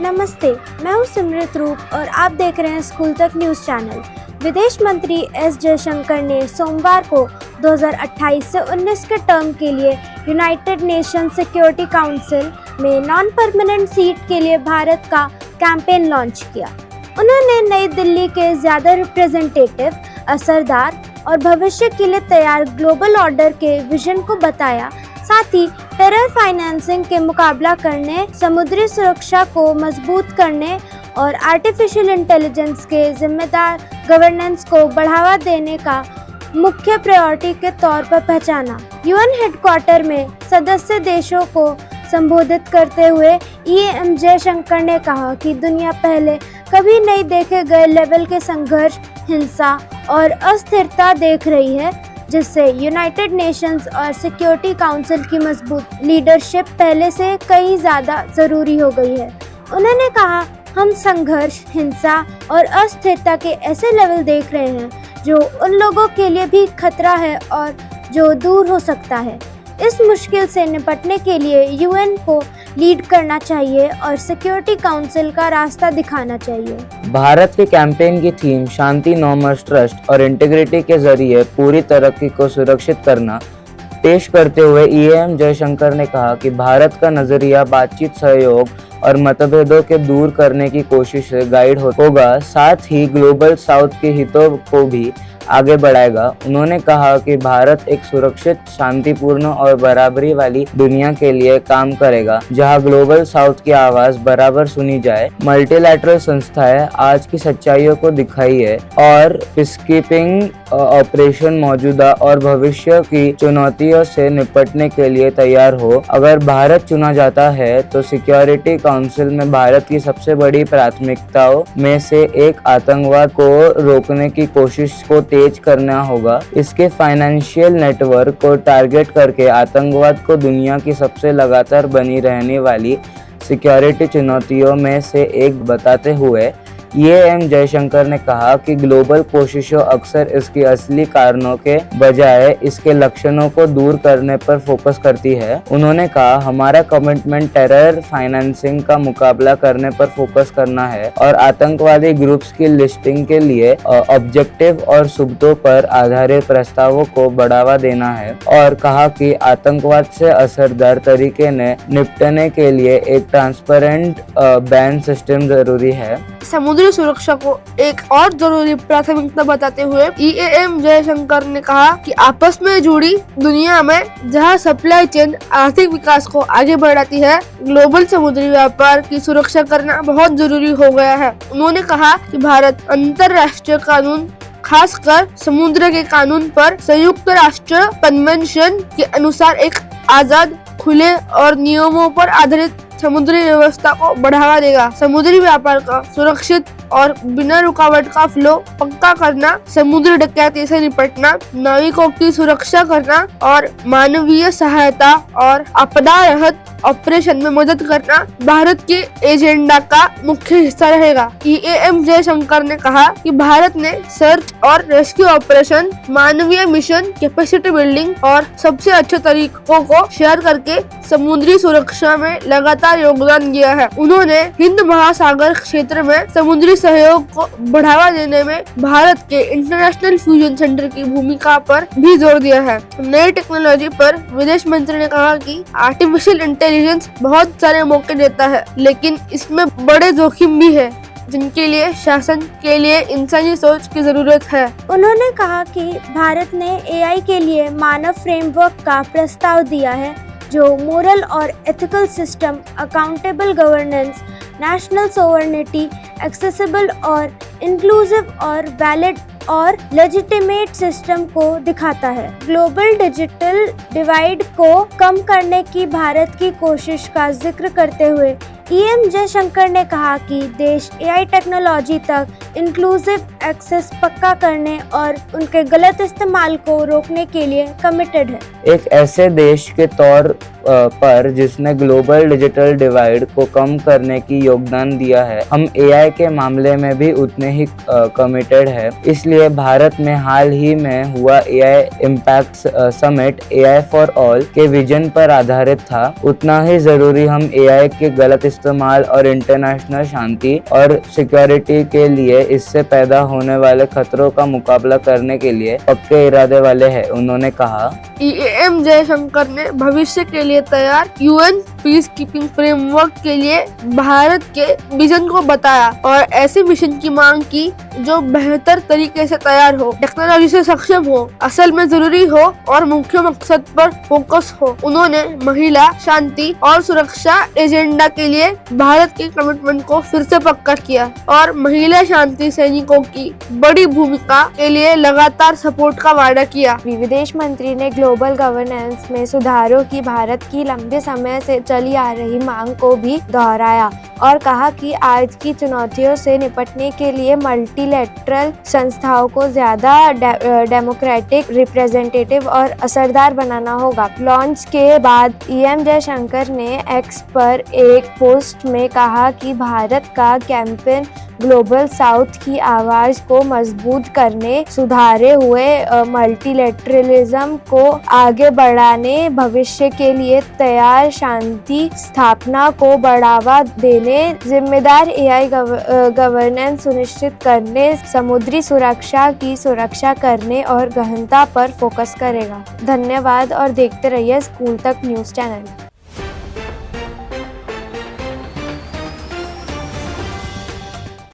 नमस्ते, मैं हूं सिमरत रूप और आप देख रहे हैं स्कूल तक न्यूज़ चैनल। विदेश मंत्री एस जयशंकर ने सोमवार को 2028 से 19 के टर्म के लिए यूनाइटेड नेशन सिक्योरिटी काउंसिल में नॉन परमानेंट सीट के लिए भारत का कैंपेन लॉन्च किया। उन्होंने नई दिल्ली के ज़्यादा रिप्रेजेंटेटिव, असरदार और भविष्य के लिए तैयार ग्लोबल ऑर्डर के विजन को बताया। साथ ही टेरर फाइनेंसिंग के मुकाबला करने, समुद्री सुरक्षा को मजबूत करने और आर्टिफिशियल इंटेलिजेंस के जिम्मेदार गवर्नेंस को बढ़ावा देने का मुख्य प्रायोरिटी के तौर पर पहचाना। यूएन हेडक्वार्टर में सदस्य देशों को संबोधित करते हुए ईएम जयशंकर ने कहा कि दुनिया पहले कभी नहीं देखे गए लेवल के संघर्ष, हिंसा और अस्थिरता देख रही है, जिससे यूनाइटेड नेशंस और सिक्योरिटी काउंसिल की मजबूत लीडरशिप पहले से कहीं ज़्यादा ज़रूरी हो गई है। उन्होंने कहा, हम संघर्ष, हिंसा और अस्थिरता के ऐसे लेवल देख रहे हैं जो उन लोगों के लिए भी खतरा है और जो दूर हो सकता है। इस मुश्किल से निपटने के लिए यूएन को लीड करना चाहिए और सिक्योरिटी काउंसिल का रास्ता दिखाना चाहिए। भारत के कैंपेन की थीम शांति, नॉर्म्स, ट्रस्ट और इंटीग्रिटी के जरिए पूरी तरक्की को सुरक्षित करना पेश करते हुए ईएम जयशंकर ने कहा कि भारत का नजरिया बातचीत, सहयोग और मतभेदों के दूर करने की कोशिश से गाइड होगा, साथ ही ग्लोबल साउथ के हितों को भी आगे बढ़ाएगा। उन्होंने कहा कि भारत एक सुरक्षित, शांतिपूर्ण और बराबरी वाली दुनिया के लिए काम करेगा, जहां ग्लोबल साउथ की आवाज बराबर सुनी जाए। मल्टीलैटरल संस्थाएं आज की सच्चाइयों को दिखाई है और पीसकीपिंग ऑपरेशन मौजूदा और भविष्य की चुनौतियों से निपटने के लिए तैयार हो। अगर भारत चुना जाता है तो सिक्योरिटी काउंसिल में भारत की सबसे बड़ी प्राथमिकताओं में से एक आतंकवाद को रोकने की कोशिश को तेज करना होगा। इसके फाइनेंशियल नेटवर्क को टारगेट करके आतंकवाद को दुनिया की सबसे लगातार बनी रहने वाली सिक्योरिटी चुनौतियों में से एक बताते हुए ईएम जयशंकर ने कहा कि ग्लोबल कोशिशों अक्सर इसके असली कारणों के बजाय इसके लक्षणों को दूर करने पर फोकस करती है। उन्होंने कहा, हमारा कमिटमेंट टेरर फाइनेंसिंग का मुकाबला करने पर फोकस करना है और आतंकवादी ग्रुप्स की लिस्टिंग के लिए ऑब्जेक्टिव और सुबतों पर आधारित प्रस्तावों को बढ़ावा देना है, और कहा कि आतंकवाद से असरदार तरीके ने निपटने के लिए एक ट्रांसपेरेंट बैन सिस्टम जरूरी है। समुद्री सुरक्षा को एक और जरूरी प्राथमिकता बताते हुए ईएम जयशंकर ने कहा कि आपस में जुड़ी दुनिया में जहां सप्लाई चेन आर्थिक विकास को आगे बढ़ाती है, ग्लोबल समुद्री व्यापार की सुरक्षा करना बहुत जरूरी हो गया है। उन्होंने कहा कि भारत अंतर्राष्ट्रीय कानून, खासकर समुद्र के कानून पर संयुक्त राष्ट्र कन्वेंशन के अनुसार एक आजाद, खुले और नियमों पर आधारित समुद्री व्यवस्था को बढ़ावा देगा। समुद्री व्यापार का सुरक्षित और बिना रुकावट का फ्लो पक्का करना, समुद्री डकैती से निपटना, नाविकों की सुरक्षा करना और मानवीय सहायता और आपदा राहत ऑपरेशन में मदद करना भारत के एजेंडा का मुख्य हिस्सा रहेगा। ईएम जयशंकर ने कहा कि भारत ने सर्च और रेस्क्यू ऑपरेशन, मानवीय मिशन, कैपेसिटी बिल्डिंग और सबसे अच्छे तरीकों को शेयर करके समुद्री सुरक्षा में लगातार योगदान दिया है। उन्होंने हिंद महासागर क्षेत्र में समुद्री सहयोग को बढ़ावा देने में भारत के इंटरनेशनल फ्यूजन सेंटर की भूमिका पर भी जोर दिया है। नई टेक्नोलॉजी पर विदेश मंत्री ने कहा कि आर्टिफिशियल इंटेलिजेंस बहुत सारे मौके देता है, लेकिन इसमें बड़े जोखिम भी है, जिनके लिए शासन के लिए इंसानी सोच की जरूरत है। उन्होंने कहा कि भारत ने एआई के लिए मानव फ्रेमवर्क का प्रस्ताव दिया है, जो मोरल और ethical system, accountable governance, national sovereignty, accessible और इंक्लूसिव और वैलिड और लेजिटिमेट सिस्टम को दिखाता है। ग्लोबल डिजिटल डिवाइड को कम करने की भारत की कोशिश का जिक्र करते हुए ईएम जयशंकर ने कहा कि देश एआई टेक्नोलॉजी तक इंक्लूसिव एक्सेस पक्का करने और उनके गलत इस्तेमाल को रोकने के लिए कमिटेड है। एक ऐसे देश के तौर पर जिसने ग्लोबल डिजिटल डिवाइड को कम करने की योगदान दिया है, हम एआई के मामले में भी उतने ही कमिटेड है। इसलिए भारत में हाल ही में हुआ AI impact summit AI for all के विजन पर आधारित था। उतना ही जरूरी हम एआई के गलत इस्तेमाल और इंटरनेशनल शांति और सिक्योरिटी के लिए इससे पैदा होने वाले खतरों का मुकाबला करने के लिए पक्के इरादे वाले हैं, उन्होंने कहा। EAM जयशंकर ने भविष्य के लिए तैयार यूएन पीस कीपिंग फ्रेमवर्क के लिए भारत के विजन को बताया और ऐसे मिशन की मांग की जो बेहतर तरीके से तैयार हो, टेक्नोलॉजी से सक्षम हो, असल में जरूरी हो और मुख्य मकसद पर फोकस हो। उन्होंने महिला शांति और सुरक्षा एजेंडा के लिए भारत के कमिटमेंट को फिर से पक्का किया और महिला शांति सैनिकों की बड़ी भूमिका के लिए लगातार सपोर्ट का वादा किया। विदेश मंत्री ने ग्लोबल गवर्नेंस में सुधारों की भारत की लंबे समय से चली आ रही मांग को भी दोहराया और कहा कि आज की चुनौतियों से निपटने के लिए मल्टीलैटरल संस्थाओं को ज्यादा डेमोक्रेटिक, रिप्रेजेंटेटिव और असरदार बनाना होगा। लॉन्च के बाद EM जयशंकर ने एक्स पर एक पोस्ट में कहा कि भारत का कैंपेन ग्लोबल साउथ की आवाज को मजबूत करने, सुधारे हुए मल्टीलैटरलिज्म को आगे बढ़ाने, भविष्य के लिए तैयार शांति स्थापना को बढ़ावा देने, जिम्मेदार एआई गवर्नेंस सुनिश्चित करने, समुद्री सुरक्षा की सुरक्षा करने और गहनता पर फोकस करेगा। धन्यवाद और देखते रहिए स्कूल तक न्यूज़ चैनल।